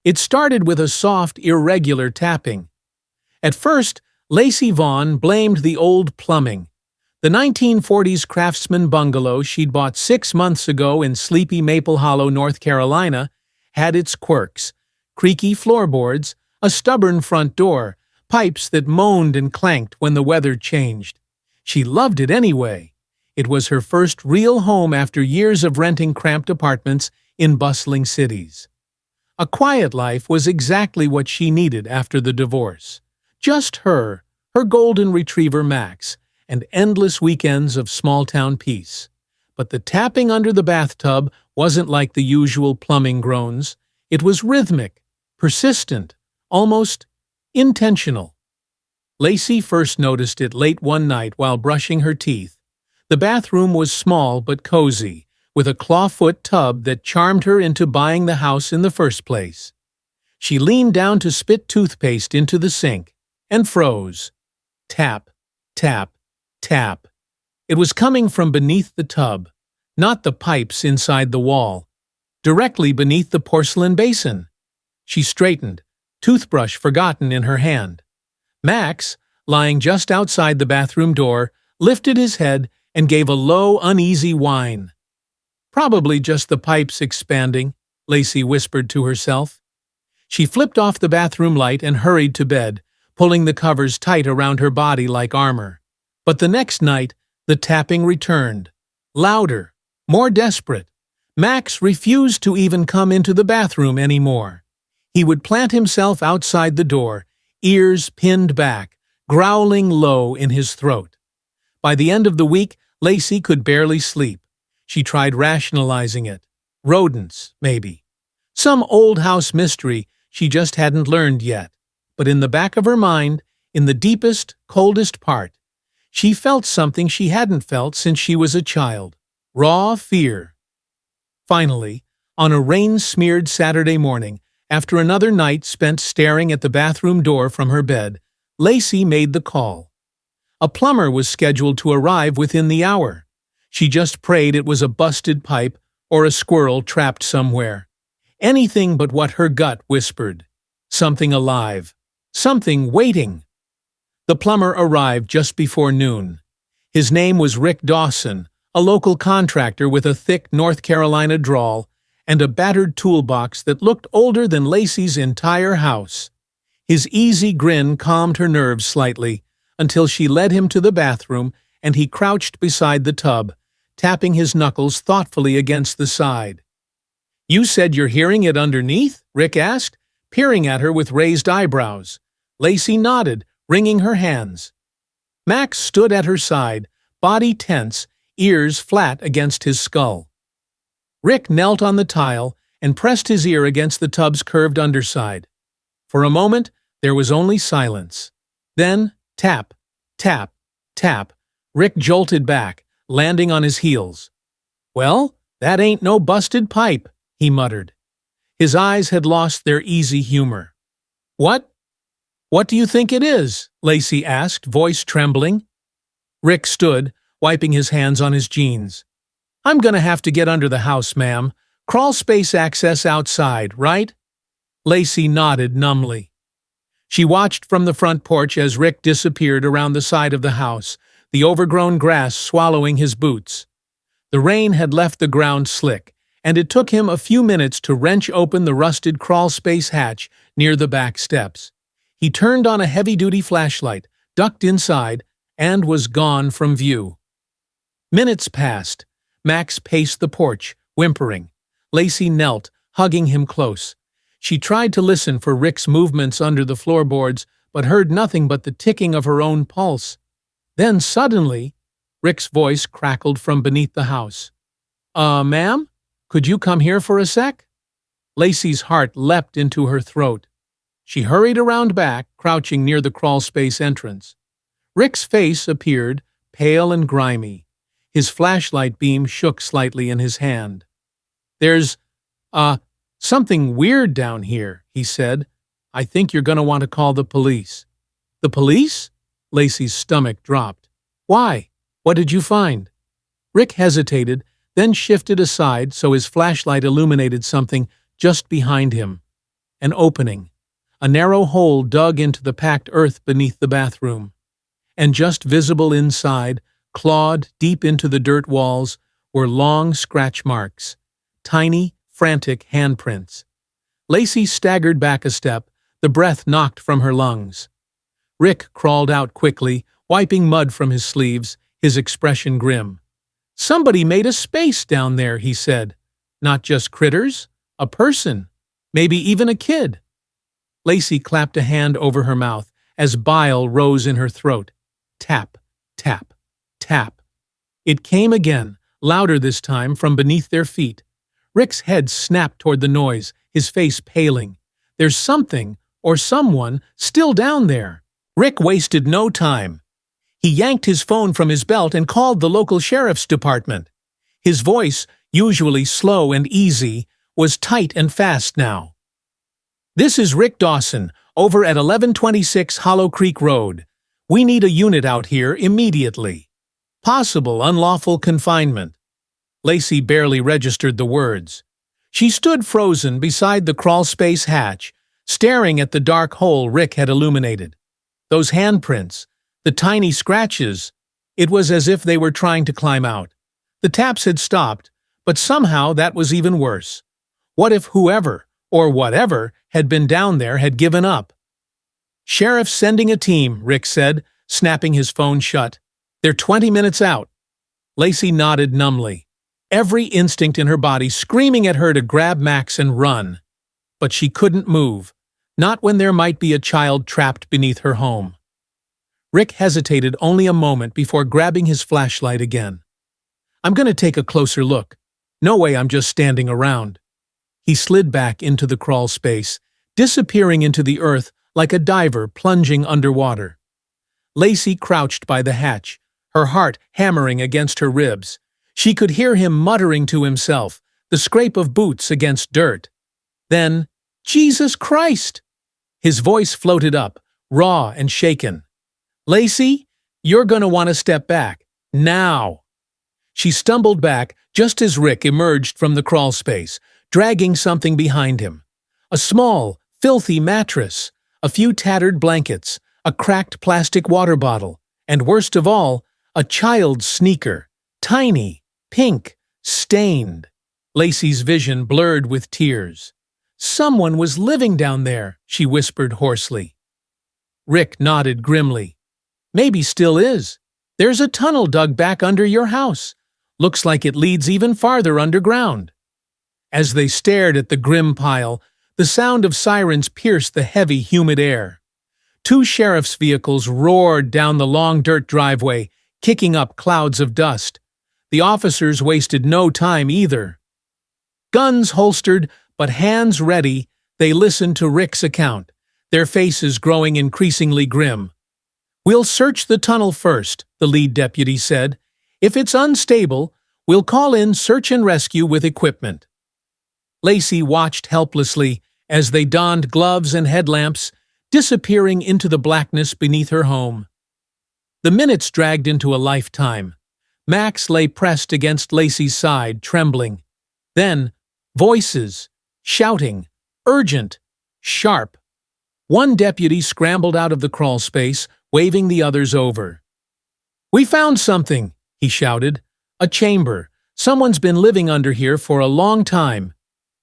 It started with a soft, irregular tapping. At first, Lacey Vaughn blamed the old plumbing. The 1940s craftsman bungalow she'd bought 6 months ago in sleepy Maple Hollow, North Carolina, had its quirks: creaky floorboards, a stubborn front door, pipes that moaned and clanked when the weather changed. She loved it anyway. It was her first real home after years of renting cramped apartments in bustling cities. A quiet life was exactly what she needed after the divorce. Just her golden retriever Max, and endless weekends of small-town peace. But the tapping under the bathtub wasn't like the usual plumbing groans. It was rhythmic, persistent, almost intentional. Lacey first noticed it late one night while brushing her teeth. The bathroom was small but cozy, with a clawfoot tub that charmed her into buying the house in the first place. She leaned down to spit toothpaste into the sink and froze. Tap, tap, tap. It was coming from beneath the tub, not the pipes inside the wall, directly beneath the porcelain basin. She straightened, toothbrush forgotten in her hand. Max, lying just outside the bathroom door, lifted his head and gave a low, uneasy whine. "Probably just the pipes expanding," Lacey whispered to herself. She flipped off the bathroom light and hurried to bed, pulling the covers tight around her body like armor. But the next night, the tapping returned. Louder, more desperate. Max refused to even come into the bathroom anymore. He would plant himself outside the door, ears pinned back, growling low in his throat. By the end of the week, Lacey could barely sleep. She tried rationalizing it. Rodents, maybe. Some old house mystery she just hadn't learned yet. But in the back of her mind, in the deepest, coldest part, she felt something she hadn't felt since she was a child. Raw fear. Finally, on a rain-smeared Saturday morning, after another night spent staring at the bathroom door from her bed, Lacey made the call. A plumber was scheduled to arrive within the hour. She just prayed it was a busted pipe or a squirrel trapped somewhere. Anything but what her gut whispered. Something alive. Something waiting. The plumber arrived just before noon. His name was Rick Dawson, a local contractor with a thick North Carolina drawl and a battered toolbox that looked older than Lacey's entire house. His easy grin calmed her nerves slightly until she led him to the bathroom and he crouched beside the tub, tapping his knuckles thoughtfully against the side. "You said you're hearing it underneath?" Rick asked, peering at her with raised eyebrows. Lacey nodded, wringing her hands. Max stood at her side, body tense, ears flat against his skull. Rick knelt on the tile and pressed his ear against the tub's curved underside. For a moment, there was only silence. Then, tap, tap, tap. Rick jolted back, landing on his heels. "Well, that ain't no busted pipe," he muttered. His eyes had lost their easy humor. What do you think it is?" Lacey asked, voice trembling. Rick stood, wiping his hands on his jeans. "I'm gonna have to get under the house, ma'am. Crawl space access outside, right?" Lacey nodded numbly. She watched from the front porch as Rick disappeared around the side of the house, the overgrown grass swallowing his boots. The rain had left the ground slick, and it took him a few minutes to wrench open the rusted crawl-space hatch near the back steps. He turned on a heavy-duty flashlight, ducked inside, and was gone from view. Minutes passed. Max paced the porch, whimpering. Lacey knelt, hugging him close. She tried to listen for Rick's movements under the floorboards, but heard nothing but the ticking of her own pulse. Then suddenly, Rick's voice crackled from beneath the house. Ma'am? Could you come here for a sec?" Lacey's heart leapt into her throat. She hurried around back, crouching near the crawlspace entrance. Rick's face appeared, pale and grimy. His flashlight beam shook slightly in his hand. "There's, something weird down here," he said. "I think you're going to want to call the police." "The police?" Lacey's stomach dropped. "Why? What did you find?" Rick hesitated, then shifted aside so his flashlight illuminated something just behind him. an opening, a narrow hole dug into the packed earth beneath the bathroom. And just visible inside, clawed deep into the dirt walls, were long scratch marks, tiny, frantic handprints. Lacey staggered back a step, the breath knocked from her lungs. Rick crawled out quickly, wiping mud from his sleeves, his expression grim. "Somebody made a space down there," he said. "Not just critters, a person, maybe even a kid." Lacey clapped a hand over her mouth as bile rose in her throat. Tap, tap, tap. It came again, louder this time, from beneath their feet. Rick's head snapped toward the noise, his face paling. There's something, or someone, still down there. Rick wasted no time. He yanked his phone from his belt and called the local sheriff's department. His voice, usually slow and easy, was tight and fast now. "This is Rick Dawson, over at 1126 Hollow Creek Road. We need a unit out here immediately. Possible unlawful confinement." Lacey barely registered the words. She stood frozen beside the crawlspace hatch, staring at the dark hole Rick had illuminated. Those handprints, the tiny scratches, it was as if they were trying to climb out. The taps had stopped, but somehow that was even worse. What if whoever, or whatever, had been down there had given up? "Sheriff's sending a team," Rick said, snapping his phone shut. "They're 20 minutes out." Lacey nodded numbly, every instinct in her body screaming at her to grab Max and run. But she couldn't move, not when there might be a child trapped beneath her home. Rick hesitated only a moment before grabbing his flashlight again. "I'm going to take a closer look. No way I'm just standing around." He slid back into the crawl space, disappearing into the earth like a diver plunging underwater. Lacey crouched by the hatch, her heart hammering against her ribs. She could hear him muttering to himself, the scrape of boots against dirt. Then, "Jesus Christ!" His voice floated up, raw and shaken. "Lacey, you're going to want to step back. Now!" She stumbled back just as Rick emerged from the crawl space, dragging something behind him. A small, filthy mattress, a few tattered blankets, a cracked plastic water bottle, and worst of all, a child's sneaker, tiny, pink, stained. Lacey's vision blurred with tears. "Someone was living down there," she whispered hoarsely. Rick nodded grimly. "Maybe still is. There's a tunnel dug back under your house. Looks like it leads even farther underground." As they stared at the grim pile, the sound of sirens pierced the heavy, humid air. 2 sheriff's vehicles roared down the long dirt driveway, kicking up clouds of dust. The officers wasted no time either. Guns holstered, but hands ready, they listened to Rick's account, their faces growing increasingly grim. "We'll search the tunnel first," the lead deputy said. "If it's unstable, we'll call in search and rescue with equipment." Lacey watched helplessly as they donned gloves and headlamps, disappearing into the blackness beneath her home. The minutes dragged into a lifetime. Max lay pressed against Lacey's side, trembling. Then, voices, shouting, urgent, sharp. One deputy scrambled out of the crawl space, waving the others over. "We found something," he shouted. "A chamber. Someone's been living under here for a long time."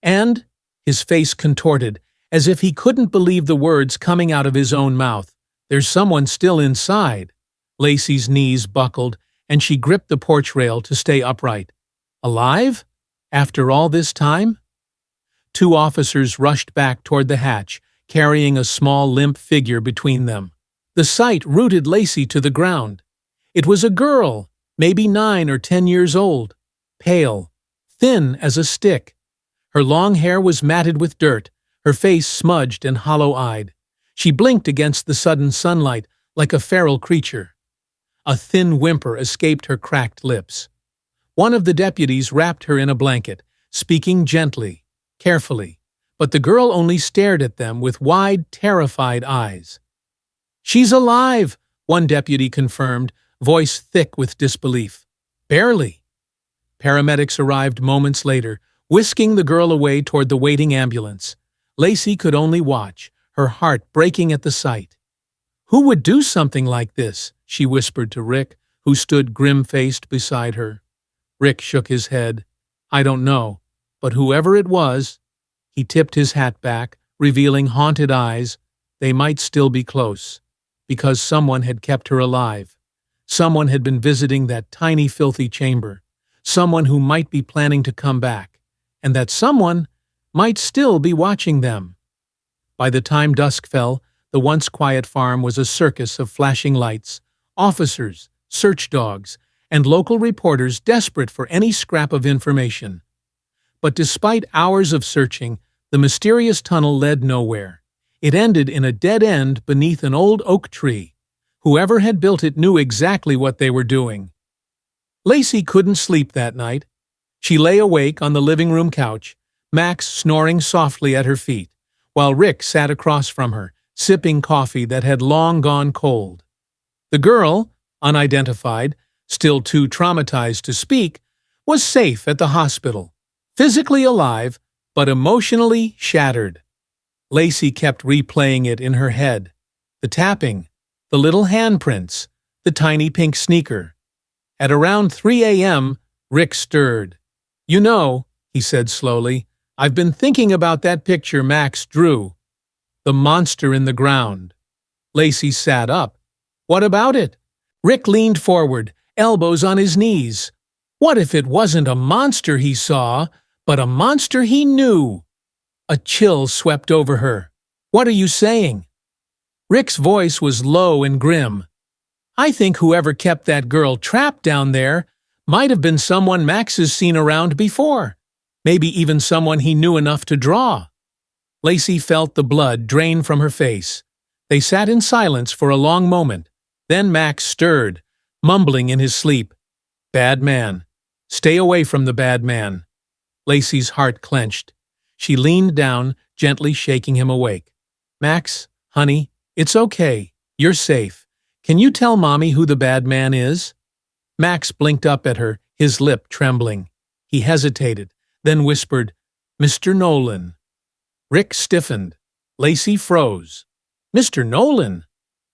And, his face contorted, as if he couldn't believe the words coming out of his own mouth, "There's someone still inside." Lacey's knees buckled, and she gripped the porch rail to stay upright. Alive? After all this time? 2 officers rushed back toward the hatch, carrying a small limp figure between them. The sight rooted Lacey to the ground. It was a girl, maybe 9 or 10 years old, pale, thin as a stick. Her long hair was matted with dirt, her face smudged and hollow-eyed. She blinked against the sudden sunlight like a feral creature. A thin whimper escaped her cracked lips. One of the deputies wrapped her in a blanket, speaking gently, carefully, but the girl only stared at them with wide, terrified eyes. "She's alive," one deputy confirmed, voice thick with disbelief. "Barely." Paramedics arrived moments later, whisking the girl away toward the waiting ambulance. Lacey could only watch, her heart breaking at the sight. "Who would do something like this?" she whispered to Rick, who stood grim-faced beside her. Rick shook his head. "I don't know, but whoever it was—" He tipped his hat back, revealing haunted eyes. They might still be close, because someone had kept her alive. Someone had been visiting that tiny, filthy chamber. Someone who might be planning to come back. And that someone might still be watching them. By the time dusk fell, the once quiet farm was a circus of flashing lights, officers, search dogs, and local reporters desperate for any scrap of information. But despite hours of searching, the mysterious tunnel led nowhere. It ended in a dead end beneath an old oak tree. Whoever had built it knew exactly what they were doing. Lacey couldn't sleep that night. She lay awake on the living room couch, Max snoring softly at her feet, while Rick sat across from her, sipping coffee that had long gone cold. The girl, unidentified, still too traumatized to speak, was safe at the hospital, physically alive, but emotionally shattered. Lacey kept replaying it in her head. The tapping, the little handprints, the tiny pink sneaker. At around 3 a.m., Rick stirred. "You know," he said slowly, "I've been thinking about that picture Max drew. The monster in the ground." Lacey sat up. "What about it?" Rick leaned forward, elbows on his knees. What if it wasn't a monster he saw, but a monster he knew? A chill swept over her. "What are you saying?" Rick's voice was low and grim. "I think whoever kept that girl trapped down there might have been someone Max has seen around before. Maybe even someone he knew enough to draw." Lacey felt the blood drain from her face. They sat in silence for a long moment. Then Max stirred, mumbling in his sleep. "Bad man. Stay away from the bad man." Lacey's heart clenched. She leaned down, gently shaking him awake. "Max, honey, it's okay. You're safe. Can you tell Mommy who the bad man is?" Max blinked up at her, his lip trembling. He hesitated, then whispered, "Mr. Nolan." Rick stiffened. Lacey froze. "Mr. Nolan?"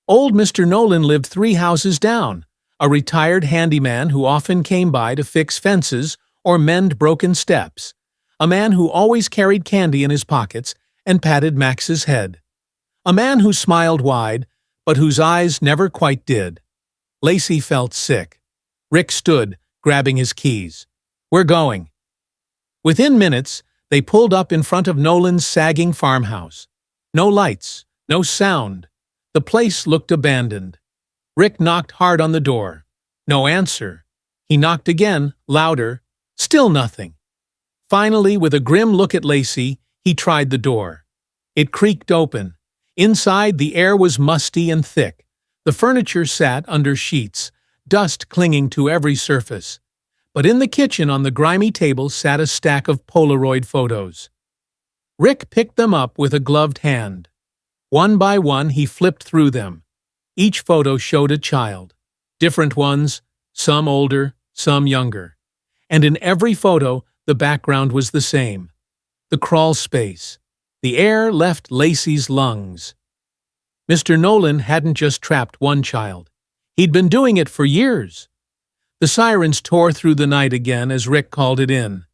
Old Mr. Nolan lived 3 houses down, a retired handyman who often came by to fix fences or mend broken steps, a man who always carried candy in his pockets and patted Max's head, a man who smiled wide, but whose eyes never quite did. Lacey felt sick. Rick stood, grabbing his keys. "We're going." Within minutes, they pulled up in front of Nolan's sagging farmhouse. No lights, no sound. The place looked abandoned. Rick knocked hard on the door. No answer. He knocked again, louder. Still nothing. Finally, with a grim look at Lacey, he tried the door. It creaked open. Inside, the air was musty and thick. The furniture sat under sheets, dust clinging to every surface. But in the kitchen on the grimy table sat a stack of Polaroid photos. Rick picked them up with a gloved hand. One by one, he flipped through them. Each photo showed a child. Different ones, some older, some younger. And in every photo, the background was the same. The crawl space. The air left Lacey's lungs. Mr. Nolan hadn't just trapped one child. He'd been doing it for years. The sirens tore through the night again as Rick called it in.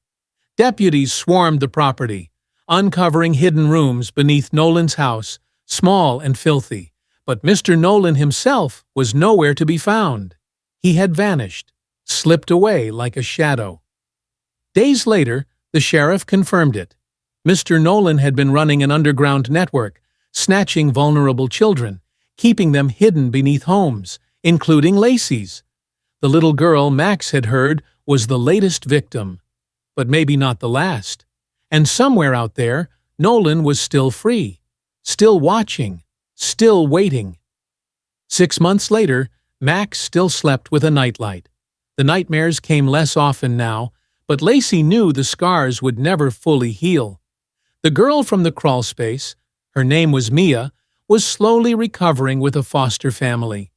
Deputies swarmed the property, uncovering hidden rooms beneath Nolan's house, small and filthy. But Mr. Nolan himself was nowhere to be found. He had vanished, slipped away like a shadow. Days later, the sheriff confirmed it. Mr. Nolan had been running an underground network, snatching vulnerable children, keeping them hidden beneath homes, including Lacey's. The little girl Max had heard was the latest victim, but maybe not the last. And somewhere out there, Nolan was still free, still watching, still waiting. 6 months later, Max still slept with a nightlight. The nightmares came less often now, but Lacey knew the scars would never fully heal. The girl from the crawlspace, her name was Mia, was slowly recovering with a foster family.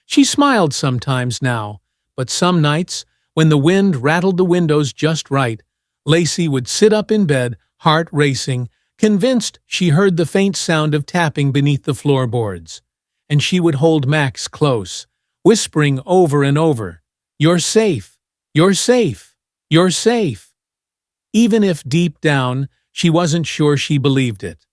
She smiled sometimes now, but some nights, when the wind rattled the windows just right, Lacey would sit up in bed, heart racing, Convinced, she heard the faint sound of tapping beneath the floorboards, and she would hold Max close, whispering over and over, "You're safe, you're safe, you're safe," even if deep down she wasn't sure she believed it.